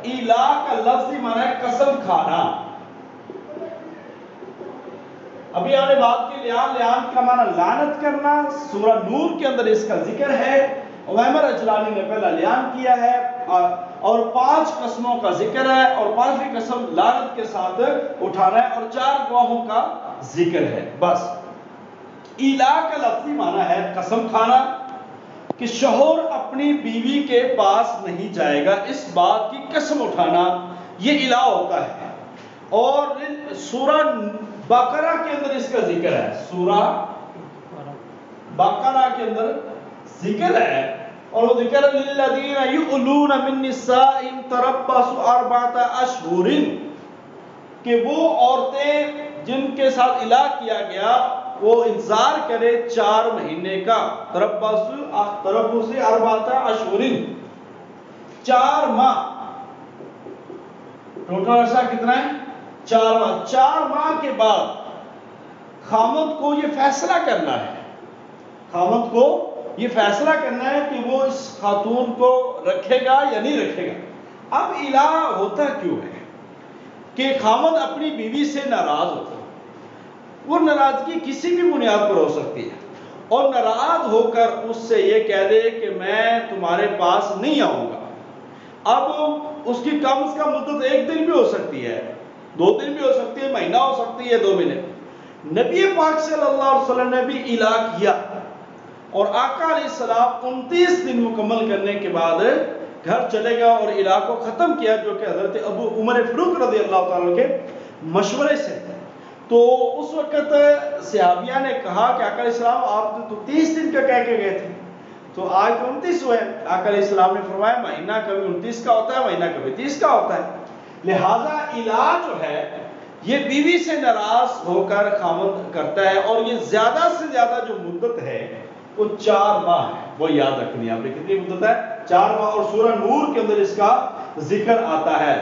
الہ کا لفظی معنی ہے قسم کھانا. ابھی ہم نے بات کی لیان کا معنی لعنت کرنا. سورہ نور کے اندر اس کا ذکر ہے. عمر اجلانی نے پہلا لیان کیا ہے اور 5 قسموں کا ذکر ہے اور 5ویں قسم لعنت کے ساتھ اٹھانا ہے اور 4 گواہوں کا ذکر ہے. بس الہ کا لفظی معنی ہے قسم کھانا کہ شوہر اپنی بیوی کے پاس نہیں جائے گا، اس بات کی قسم اٹھانا، یہ الہ ہوتا ہے. اور سورہ بقرہ کے اندر اس کا ذکر ہے. سورہ بقرہ کے اندر ذکر ہے اور وہ ذکر للذین یؤلون من نسائهم تربصوا 4 اشہر کہ وہ عورتیں جن کے ساتھ الہ کیا گیا وہ انتظار کرے 4 مہینے کا. تربص 4 اشہر 4 ماہ. ٹوٹل عرصہ کتنا ہے؟ 4 ماہ. 4 ماہ کے بعد خامد کو یہ فیصلہ کرنا ہے، خامد کو یہ فیصلہ کرنا ہے کہ وہ اس خاتون کو رکھے گا یا نہیں رکھے گا. اب الہ ہوتا کیوں ہے کہ خامد اپنی بیوی سے ناراض ہوتا ہے. وہ ناراضگی کسی بھی بنیاد پر ہو سکتی ہے اور ناراض ہو کر اس سے یہ کہہ دے کہ میں تمہارے پاس نہیں آؤں گا. اب اس کی کم از کم مدت 1 دن بھی ہو سکتی ہے، 2 دن بھی ہو سکتی ہے، مہینہ ہو سکتی ہے، 2 مہینے. نبی پاک صلی اللہ علیہ وسلم نے بھی الہ کیا اور آقا علیہ السلام 29 دن مکمل کرنے کے بعد گھر چلے گا اور الہ کو ختم کیا، جو کہ حضرت ابو عمر فاروق رضی اللہ تعالیٰ کے مشورے سے. تو اس وقت صحابیہ نے کہا کہ آقا علیہ السلام آپ تو 30 دن کا کہہ کے گئے تھے، تو آج تو 29 ہوئے. آقا علیہ السلام نے فرمایا مہینہ کبھی 29 کا ہوتا ہے، مہینہ کبھی 30 کا ہوتا ہے. لہذا الہ جو ہے یہ بیوی سے ناراض ہو کر خامد کرتا ہے اور یہ زیادہ سے زیادہ جو مدت ہے وہ 4 ماہ ہے. وہ یاد رکھنی ہے آپ نے کتنی مدت ہے؟ 4 ماہ. اور سورہ نور کے اندر اس کا ذکر آتا ہے.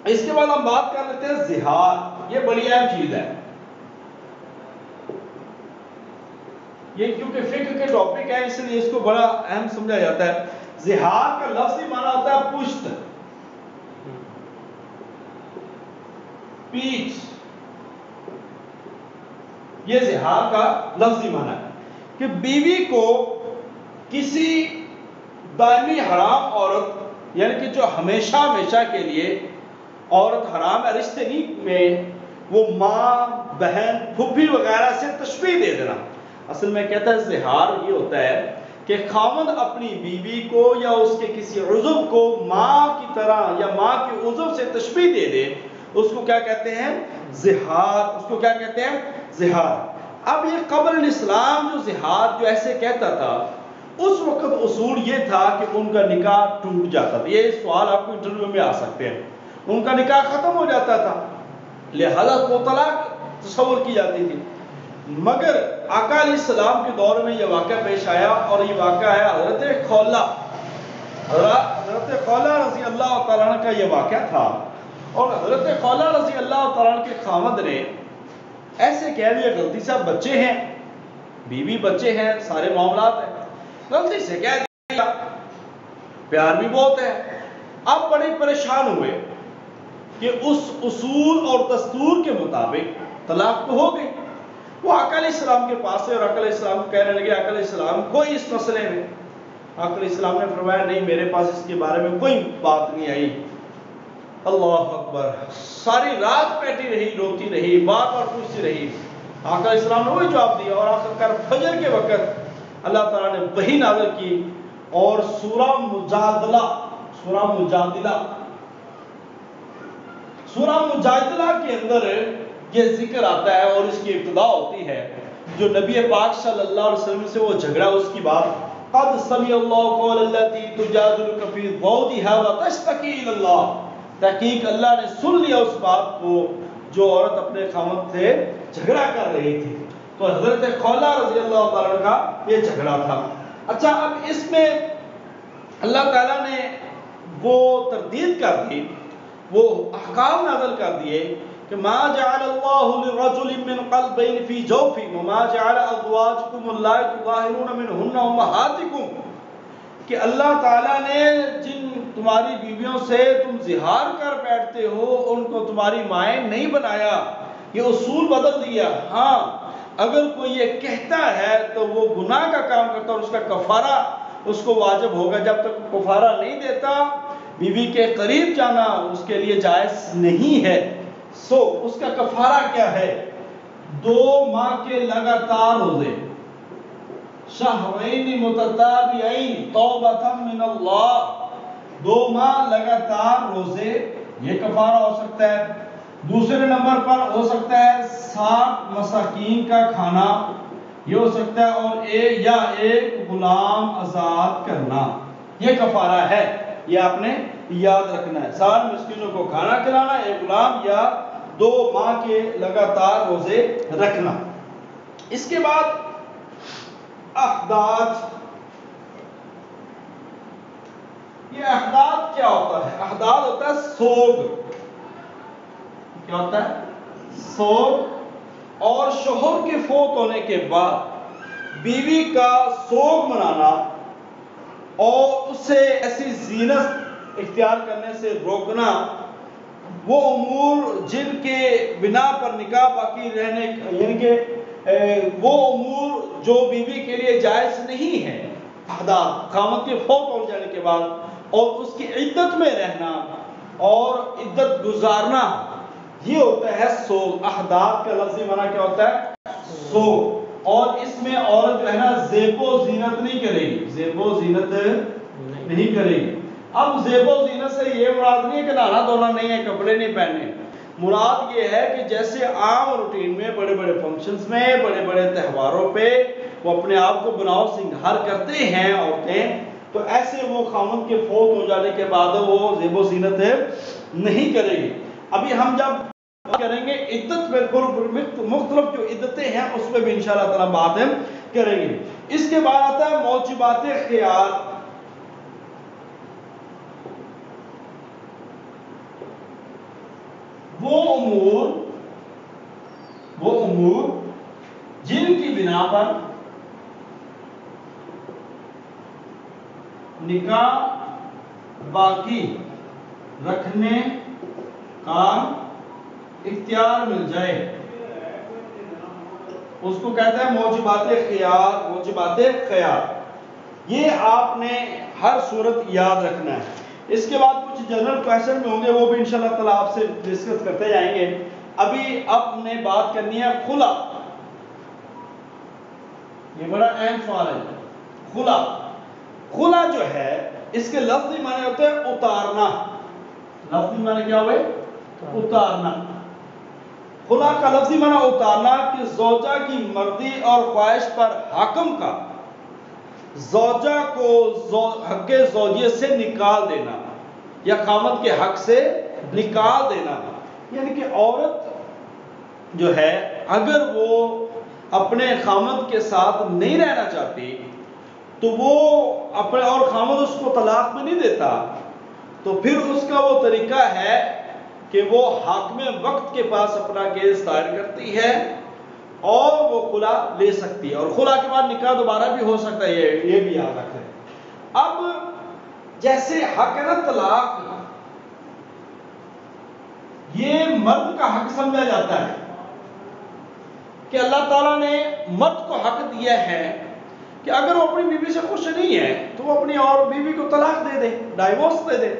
اس کے بعد ہم بات کر لیتے ہیں زہار. یہ بڑی اہم چیز ہے، یہ کیونکہ فقہ کے ٹاپک ہے اس لیے اس کو بڑا اہم سمجھا جاتا ہے. زہار کا لفظی معنی ہوتا ہے پشت، پیٹھ. یہ زہار کا لفظی معنی ہے کہ بیوی کو کسی دائمی حرام عورت، یعنی کہ جو ہمیشہ ہمیشہ کے لیے عورت حرام ہے رشتے میں، وہ ماں، بہن، پھوپھی وغیرہ سے تشبیہ دے دینا. اصل میں کہتا ہے زہار یہ ہوتا ہے کہ خاوند اپنی بیوی کو یا اس کے کسی عضو کو ماں کی طرح یا ماں کے عضو سے تشبیہ دے دے، اس کو کیا کہتے ہیں؟ زہار. اس کو کیا کہتے ہیں؟ زہار. اب یہ قبل الاسلام جو زہار جو ایسے کہتا تھا، اس وقت اصول یہ تھا کہ ان کا نکاح ٹوٹ جاتا تھا. یہ سوال آپ کو انٹرویو میں آ سکتے ہیں. ان کا نکاح ختم ہو جاتا تھا، لہذا وہ طلاق تصور کی جاتی تھی. مگر آقا علیہ السلام کے دور میں یہ واقعہ پیش آیا اور یہ واقعہ ہے حضرت خولہ. حضرت خولہ رضی اللہ تعالیٰ عنہ کا یہ واقعہ تھا اور حضرت خولہ رضی اللہ تعالیٰ عنہ کے خاوند نے ایسے کہہ دیا غلطی سے، بچے ہیں، بیوی بچے ہیں، سارے معاملات ہیں، غلطی سے کہہ دیا، پیار بھی بہت ہے. اب بڑے پریشان ہوئے کہ اس اصول اور دستور کے مطابق طلاق تو ہو گئی. وہ آقا علیہ السلام کے پاس ہے اور آقا علیہ السلام کو کہنے لگے آقا علیہ السلام کوئی اس مسئلے میں. آقا علیہ السلام نے فرمایا نہیں، میرے پاس اس کے بارے میں کوئی بات نہیں آئی. اللہ اکبر. ساری رات بیٹھی رہی، روتی رہی، بار بار پوچھتی رہی. آقا علیہ السلام نے وہی جواب دیا اور آخرکار فجر کے وقت اللہ تعالیٰ نے وحی نازل کی اور سورہ مجادلہ کے اندر یہ ذکر آتا ہے اور اس کی ابتدا ہوتی ہے جو نبی پاک صلی اللہ علیہ وسلم سے وہ جھگڑا، اس کی بات قد سمع اللہ قول التی تجادلک فی زوجها وتشتکی الی اللہ. تحقیق اللہ نے سن لیا اس بات کو جو عورت اپنے خاوند سے جھگڑا کر رہی تھی. تو حضرت خولہ رضی اللہ تعالیٰ عنہ کا یہ جھگڑا تھا. اچھا، اب اس میں اللہ تعالیٰ نے وہ تردید کر دی، وہ احکام نازل کر دیے کہ ما جعل اللہ لرجل من قلبین فی جوفی وما جعل ازواجکم اللہ تظاہرون منہن امہاتکم، کہ اللہ تعالیٰ نے جن تمہاری بیویوں سے تم زہار کر بیٹھتے ہو، ان کو تمہاری مائیں نہیں بنایا، یہ اصول بدل دیا۔ ہاں اگر کوئی یہ کہتا ہے تو وہ گناہ کا کام کرتا اور اس کا کفارہ اس کو واجب ہوگا۔ جب تک کفارہ نہیں دیتا بیوی کے قریب جانا اس کے لیے جائز نہیں ہے۔ اس کا کفارہ کیا ہے؟ 2 ماہ کے لگاتار روزے، شہرین متتابعین توبۃ من اللہ، 2 ماہ لگاتار روزے، یہ کفارہ ہو سکتا ہے۔ دوسرے نمبر پر ہو سکتا ہے 60 مساکین کا کھانا، یہ ہو سکتا ہے، اور ایک غلام آزاد کرنا، یہ کفارہ ہے۔ یہ آپ نے یاد رکھنا ہے، 60 مسکینوں کو کھانا کھلانا، ایک غلام، یا 2 ماہ کے لگاتار روزے رکھنا۔ اس کے بعد احداث۔ یہ احداث کیا ہوتا ہے؟ احداث ہوتا ہے سوگ۔ کیا ہوتا ہے؟ سوگ، اور شوہر کے فوت ہونے کے بعد بیوی کا سوگ منانا اور اسے ایسی زینت اختیار کرنے سے روکنا، وہ امور جن کے بنا پر نکاح باقی رہنے، یعنی کہ وہ امور جو بیوی کے لیے جائز نہیں ہے، احداث، خاوند کے فوت ہو جانے کے بعد اور اس کی عدت میں رہنا اور عدت گزارنا، یہ ہوتا ہے سوگ۔ احداث کا لفظی معنی کیا ہوتا ہے؟ سوگ۔ اور اس میں عورت جو ہے نا زیب و زینت نہیں کرے گی، زیب و زینت نہیں کرے گی۔ اب زیب و زینت سے یہ مراد نہیں ہے کہ نہانا دھونا نہیں ہے، کپڑے نہیں پہننے، مراد یہ ہے کہ جیسے عام روٹین میں بڑے بڑے فنکشنز میں، بڑے بڑے تہواروں پہ وہ اپنے آپ کو بناؤ سنگھار کرتے ہیں عورتیں، تو ایسے وہ خاوند کے فوت ہو جانے کے بعد وہ زیب و زینت نہیں کرے گی۔ ابھی ہم جب بات کریں گے عدت میں مختلف جو عدتیں ہیں اس پہ بھی انشاءاللہ تعالیٰ بات کریں گے۔ اس کے بعد آتا ہے موجبات خیار۔ وہ امور جن کی بنا پر نکاح باقی رکھنے کا اختیار مل جائے، اس کو کہتا ہے موجبات خیار۔ موجبات خیار یہ آپ نے ہر صورت یاد رکھنا ہے۔ اس کے بعد کچھ جنرل کویسچن میں ہوں گے، وہ بھی انشاءاللہ تعالیٰ آپ سے ڈسکس کرتے جائیں گے۔ ابھی اب نے بات کرنی ہے خلا۔ یہ بڑا اہم سوال ہے، خلا۔ خلا جو ہے اس کے لفظی معنی ہوتے ہیں اتارنا۔ لفظی معنی کیا ہوئے؟ اتارنا۔ خلا کا لفظی معنی اتارنا، کہ زوجہ کی مرضی اور خواہش پر حاکم کا زوجہ کو حق زوجیت سے نکال دینا، یا خاوند کے حق سے نکال دینا۔ یعنی کہ عورت جو ہے اگر وہ اپنے خاوند کے ساتھ نہیں رہنا چاہتی تو وہ اپنے، اور خاوند اس کو طلاق میں نہیں دیتا، تو پھر اس کا وہ طریقہ ہے کہ وہ حاکم وقت کے پاس اپنا کیس دائر کرتی ہے اور وہ خلا لے سکتی ہے، اور خلا کے بعد نکاح دوبارہ بھی ہو سکتا ہے، یہ بھی یاد رکھیں۔ اب جیسے حق ہے نا طلاق، یہ مرد کا حق سمجھا جاتا ہے کہ اللہ تعالیٰ نے مرد کو حق دیا ہے کہ اگر وہ اپنی بیوی سے خوش نہیں ہے تو وہ اپنی اور بیوی کو طلاق دے دے، ڈائیورس دے دے۔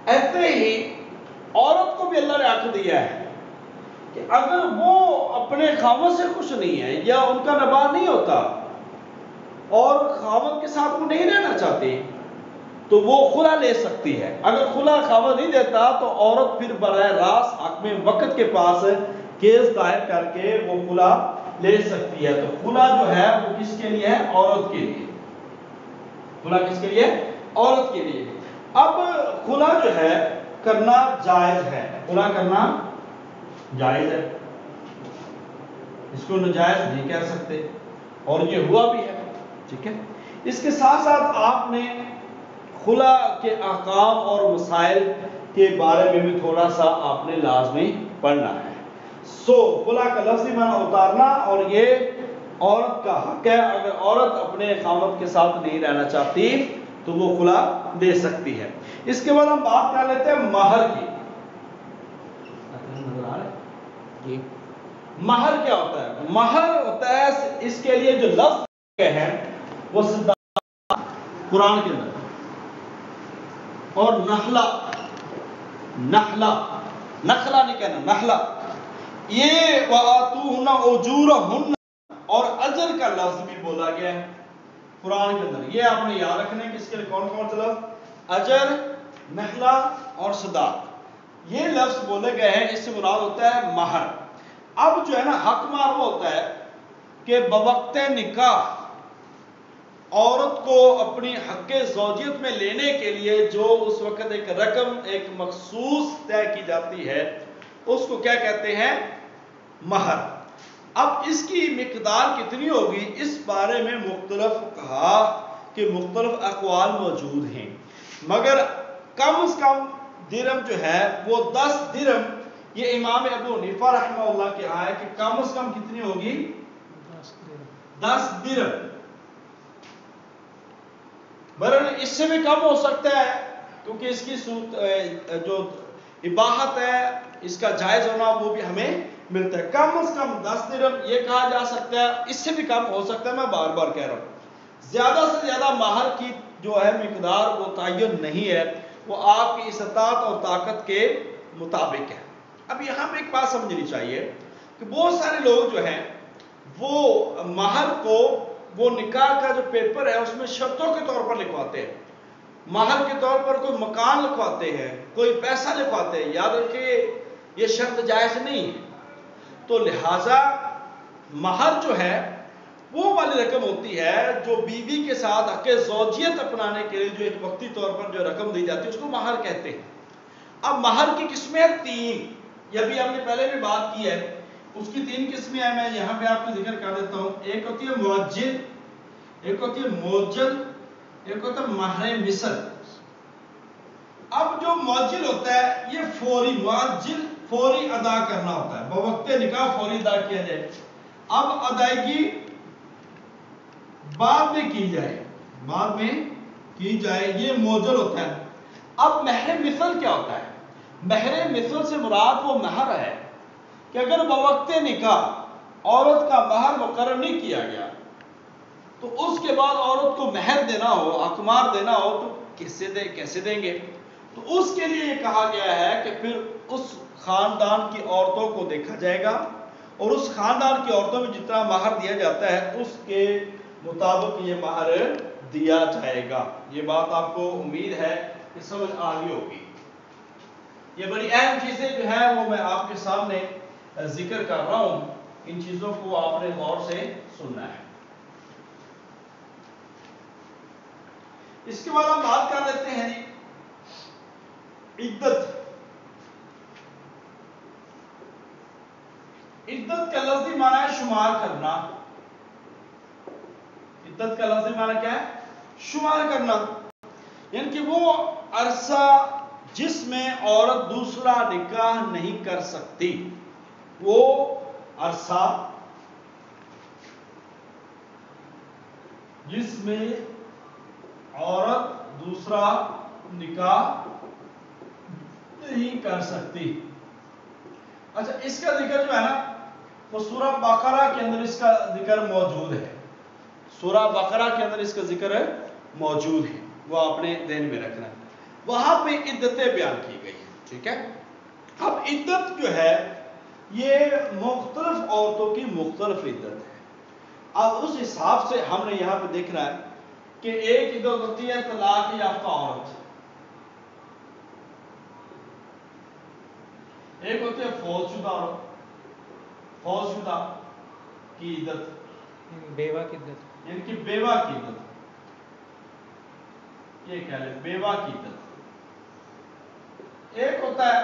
ایسے ہی عورت کو بھی اللہ نے حق دیا ہے کہ اگر وہ اپنے خاوند سے خوش نہیں ہے یا ان کا نباہ نہیں ہوتا اور خاوند کے ساتھ وہ نہیں رہنا چاہتی تو وہ خلا لے سکتی ہے۔ اگر خلا خاوند نہیں دیتا تو عورت پھر براہ راست حاکم وقت کے پاس کیس دائر کر کے وہ خلا لے سکتی ہے۔ تو خلا جو ہے وہ کس کے لیے ہے؟ عورت کے لیے۔ خلا کس کے لیے؟ عورت کے لیے۔ اب خلا جو ہے کرنا جائز ہے، خلا کرنا جائز ہے، اس کو ناجائز نہیں کہہ سکتے، اور یہ ہوا بھی ہے، ٹھیک ہے۔ اس کے ساتھ ساتھ آپ نے خلا کے احکام اور مسائل کے بارے میں بھی تھوڑا سا آپ نے لازمی پڑھنا ہے۔ خلا کا لفظی معنی اتارنا، اور یہ عورت کا حق ہے، اگر عورت اپنے خاوند کے ساتھ نہیں رہنا چاہتی تو وہ خلا دے سکتی ہے۔ اس کے بعد ہم بات کر لیتے ہیں مہر کی. مہر کیا ہوتا ہے؟ مہر ہوتا ہے اس کے لیے جو لفظ ہے وہ صداقت قرآن کے اندر، اور نخلا نہیں کہنا، نخلا، یہ وَآتُوهُنَّ أُجُورَهُنَّ اور اجر کا لفظ بھی بولا گیا ہے قرآن کے اندر. یہ آپ نے یاد رکھنا ہے کہ اس کے لیے کون کون سے لفظ؟ اجر، نخلا اور صداق، یہ لفظ بولے گئے ہیں. اس سے مراد ہوتا ہے مہر. اب جو ہے نا حق مہر وہ ہوتا ہے کہ بوقت نکاح عورت کو اپنی حق زوجیت میں لینے کے لیے جو اس وقت ایک رقم ایک مخصوص طے کی جاتی ہے اس کو کیا کہتے ہیں؟ مہر. اب اس کی مقدار کتنی ہوگی اس بارے میں مختلف فقہا کے مختلف اقوال موجود ہیں، مگر کم از کم درہم جو ہے وہ 10 درہم. یہ امام ابو حنیفہ رحمہ اللہ کے آئے کہ کم از کم کتنی ہوگی؟ 10 درہم. برحال اس سے بھی کم ہو سکتا ہے کیونکہ اس کی جو اباحت ہے، اس کا جائز ہونا وہ بھی ہمیں ملتا ہے. کم از کم 10 درہم یہ کہا جا سکتا ہے، اس سے بھی کم ہو سکتا ہے. میں بار بار کہہ رہا ہوں زیادہ سے زیادہ مہر کی جو ہے مقدار وہ تعین نہیں ہے، وہ آپ کی استطاعت اور طاقت کے مطابق ہے. اب یہاں پہ ایک بات سمجھنی چاہیے کہ بہت سارے لوگ جو ہیں وہ مہر کو وہ نکاح کا جو پیپر ہے اس میں شرطوں کے طور پر لکھواتے ہیں. مہر کے طور پر کوئی مکان لکھواتے ہیں، کوئی پیسہ لکھواتے ہیں. یاد رکھیے یہ شرط جائز نہیں ہے. تو لہٰذا مہر جو ہے وہ والی رقم ہوتی ہے جو بیوی کے ساتھ حق زوجیت اپنانے کے لیے جو ایک وقتی طور پر جو رقم دی جاتی ہے اس کو مہر کہتے ہیں. اب مہر کی قسمیں ہیں 3، یہ بھی ہم نے پہلے بھی بات کی ہے. اس کی 3 قسمیں ہیں، میں یہاں پہ آپ کو ذکر کر دیتا ہوں. ایک ہوتی ہے معجل، ایک ہوتی ہے موجل، ایک ہوتا ہے مہر مثل. اب جو معجل ہوتا ہے یہ فوری، معجل فوری ادا کرنا ہوتا ہے، بوقت نکاح فوری ادا کیا جائے. اب ادائیگی بعد میں کی جائے، یہ موجل ہوتا ہے. اب مہر مثل کیا ہوتا ہے؟ مہر مثل سے مراد وہ مہر ہے کہ اگر بوقت نکاح عورت کا مہر مقرر نہیں کیا گیا تو اس کے بعد عورت کو مہر دینا ہو، اقمار دینا ہو تو کیسے دیں گے؟ تو اس کے لیے یہ کہا گیا ہے کہ پھر اس خاندان کی عورتوں کو دیکھا جائے گا اور اس خاندان کی عورتوں میں جتنا مہر دیا جاتا ہے اس کے مطابق یہ مہر دیا جائے گا. یہ بات آپ کو امید ہے کہ سمجھ آ گئی ہوگی. یہ بڑی اہم چیزیں جو ہیں وہ میں آپ کے سامنے ذکر کر رہا ہوں، ان چیزوں کو آپ نے غور سے سننا ہے. اس کے بعد ہم بات کر لیتے ہیں عدت. عدت کا لفظی معنی ہے شمار کرنا. عدت کا لفظی معنی کیا ہے؟ شمار کرنا. یعنی کہ وہ عرصہ جس میں عورت دوسرا نکاح نہیں کر سکتی، وہ عرصہ جس میں عورت دوسرا نکاح نہیں کر سکتی. اچھا اس کا ذکر جو ہے نا وہ سورہ بقرہ کے اندر اس کا ذکر موجود ہے. سورہ بقرہ کے اندر اس کا ذکر موجود ہے، وہ آپ نے ذہن میں رکھنا ہے. وہاں پہ عدتیں بیان کی گئی ہیں. ٹھیک ہے. اب عدت جو ہے یہ مختلف عورتوں کی مختلف عدت ہے. اب اس حساب سے ہم نے یہاں پہ دیکھنا ہے کہ ایک عدت ہوتی ہے طلاق یافتہ عورت، ایک ہوتی ہے فوت شدہ عورت. فوت شدہ کی عدت، بیوہ کی عدت، یعنی کہ بیوہ کی عدت، یہ کہہ لیں بیوہ کی عدت. ایک ہوتا ہے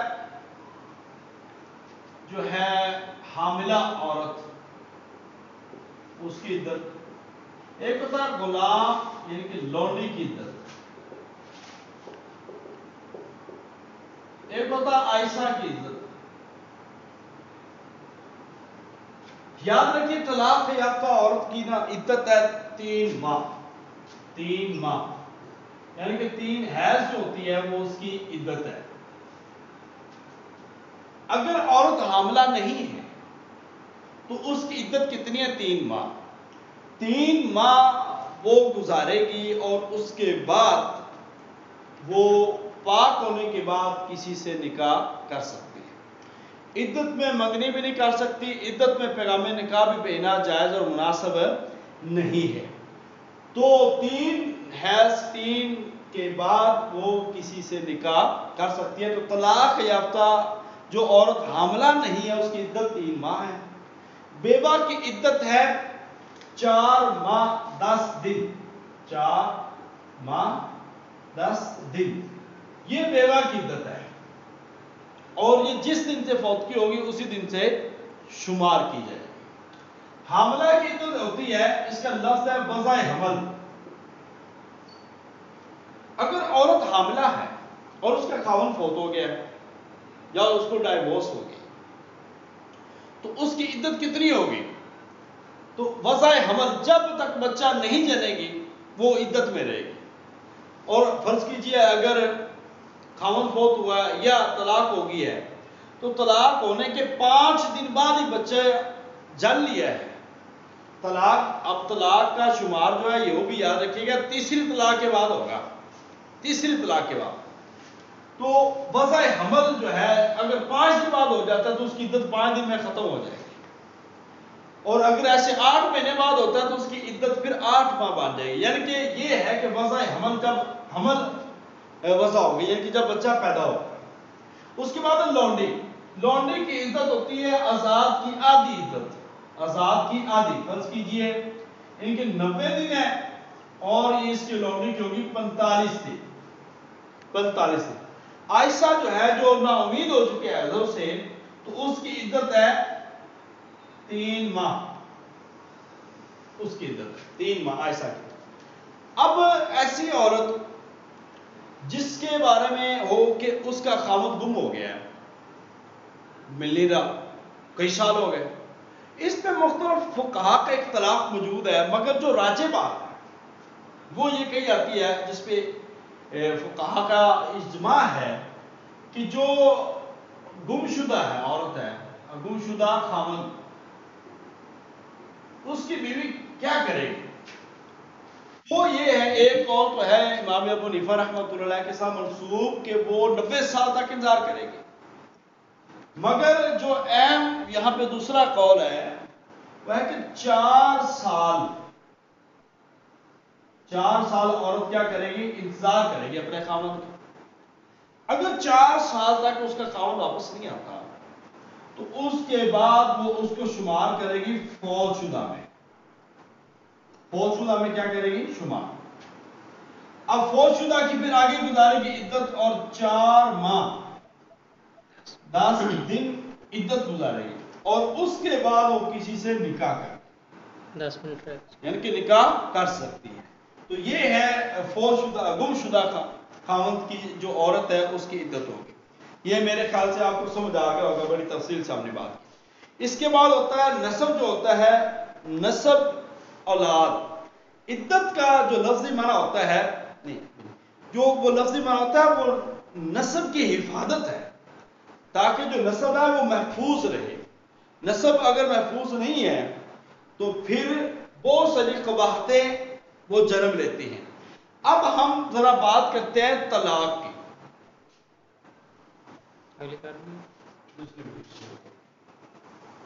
جو ہے حاملہ عورت، اس کی عدت. ایک ہوتا ہے غلام یعنی کہ لونڈی کی عدت. ایک ہوتا ہے عائشہ کی عدت. یاد رکھیے طلاق یافتہ عورت کی نا عدت ہے 3 ماہ. 3 ماہ. یعنی کہ 3 حیض جو ہوتی ہے وہ اس کی عدت ہے۔ اگر عورت حاملہ نہیں ہے تو اس کی عدت کتنی ہے؟ 3 ماہ۔ 3 ماہ وہ گزارے گی اور اس کے بعد وہ پاک ہونے کے بعد کسی سے نکاح کر سکتی ہے۔ عدت میں منگنی بھی نہیں کر سکتی، عدت میں پیغام نکاح بھی بھیجنا جائز اور مناسب نہیں ہے۔ تو 3 حیض 3 کے بعد وہ کسی سے نکاح کر سکتی ہے۔ تو طلاق یافتہ جو عورت حاملہ نہیں ہے اس کی عدت 3 ماہ ہے۔ بیوہ کی عدت ہے 4 ماہ 10 دن۔ 4 ماہ 10 دن یہ بیوہ کی عدت ہے، اور یہ جس دن سے فوت کی ہوگی اسی دن سے شمار کی جائے گی۔ حاملہ کی عدت ہوتی ہے، اس کا لفظ ہے وضع حمل۔ اگر عورت حاملہ ہے اور اس کا خاوند فوت ہو گیا یا اس کو ڈائیورس ہو گئی تو اس کی عدت کتنی ہوگی؟ تو وضع حمل، جب تک بچہ نہیں جنے گی وہ عدت میں رہے گی۔ اور فرض کیجئے اگر خاوند فوت ہوا یا طلاق ہو گئی ہے تو طلاق ہونے کے 5 دن بعد ہی بچہ جن لیا ہے طلاق، اب طلاق کا شمار جو ہے یہ بھی یاد رکھیے گا 3ری طلاق کے بعد ہوگا۔ 3ری طلاق کے بعد تو وضع حمل جو ہے اگر 5 دن بعد ہو جاتا ہے تو اس کی عدت 5 دن میں ختم ہو جائے گی، اور اگر ایسے 8 مہینے بعد ہوتا ہے تو اس کی عدت پھر 8 ماہ بن جائے گی۔ یعنی کہ یہ ہے کہ وضع حمل جب حمل وضع ہوگی یعنی کہ جب بچہ پیدا ہو۔ اس کے بعد لونڈی، لونڈی کی عدت ہوتی ہے آزاد کی آدھی عدت، آزاد کی آدھی۔ فرض کیجئے ان کے 90 دن ہے اور اس کی لونڈی کی ہوگی 45 دن، 45 دن۔ عائشہ جو ہے جو نا امید ہو چکے ہیں حضرت سے، تو اس کی عدت ہے 3 ماہ، اس کی عدت 3 ماہ عائشہ کی۔ اب ایسی عورت جس کے بارے میں ہو کہ اس کا خاوند گم ہو گیا ہے، مل نہیں رہا، کئی سال ہو گئے، اس پہ مختلف فقہا کا اختلاف موجود ہے، مگر جو راجح بات ہے وہ یہ کہی جاتی ہے جس پہ فقہا کا اجماع ہے کہ جو گم شدہ ہے عورت ہے، گم شدہ خاوند، اس کی بیوی کیا کرے گی؟ وہ یہ ہے، ایک قول تو ہے امام ابو حنیفہ رحمۃ اللہ علیہ کے ساتھ منسوب کہ وہ 90 سال تک انتظار کرے گی، مگر جو اہم یہاں پہ دوسرا قول ہے وہ ہے کہ 4 سال، 4 سال عورت کیا کرے گی؟ انتظار کرے گی اپنے خاوند کا۔ اگر 4 سال تک اس کا خاوند واپس نہیں آتا تو اس کے بعد وہ اس کو شمار کرے گی فوت شدہ میں۔ فوت شدہ میں کیا کرے گی؟ شمار۔ اب فوت شدہ کی پھر آگے گزارے گی عدت، اور 4 ماہ 10 دن عدت گزارے گی، اور اس کے بعد وہ کسی سے نکاح کرے 10 منٹ ہے، یعنی کہ نکاح کر سکتی ہے۔ تو یہ ہے فوت شدہ گم شدہ خاوند کی جو عورت ہے اس کی عدت ہوگی۔ یہ میرے خیال سے آپ کو سمجھ آ گیا ہوگا، بڑی تفصیل سے ہم نے بات کی۔ اس کے بعد ہوتا ہے نسب، جو ہوتا ہے نسب اولاد۔ عدت کا جو لفظی معنی ہوتا ہے، نہیں جو وہ لفظی معنی ہوتا ہے وہ نسب کی حفاظت ہے، تاکہ جو نسب ہے وہ محفوظ رہے۔ نسب اگر محفوظ نہیں ہے تو پھر بہت ساری قباحتیں وہ جنم لیتی ہیں۔ اب ہم ذرا بات کرتے ہیں طلاق کی۔ اگلی کار میں